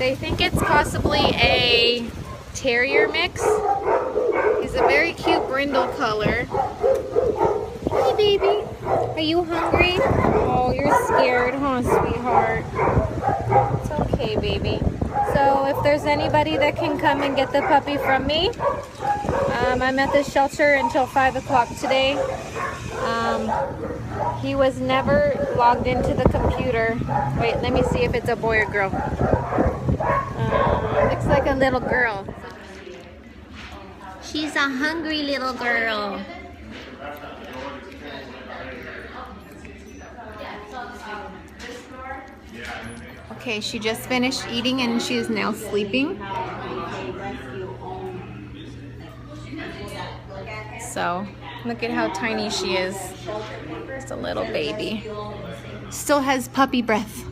I think it's possibly a terrier mix. He's a very cute brindle color. Hey baby, are you hungry? Oh, you're scared, huh, sweetheart? It's okay, baby. So if there's anybody that can come and get the puppy from me, I'm at the shelter until 5 o'clock today. He was never logged into the computer. Wait, let me see if it's a boy or girl. Looks like a little girl. She's a hungry little girl. Okay, she just finished eating and she is now sleeping. So, look at how tiny she is. Just a little baby. Still has puppy breath.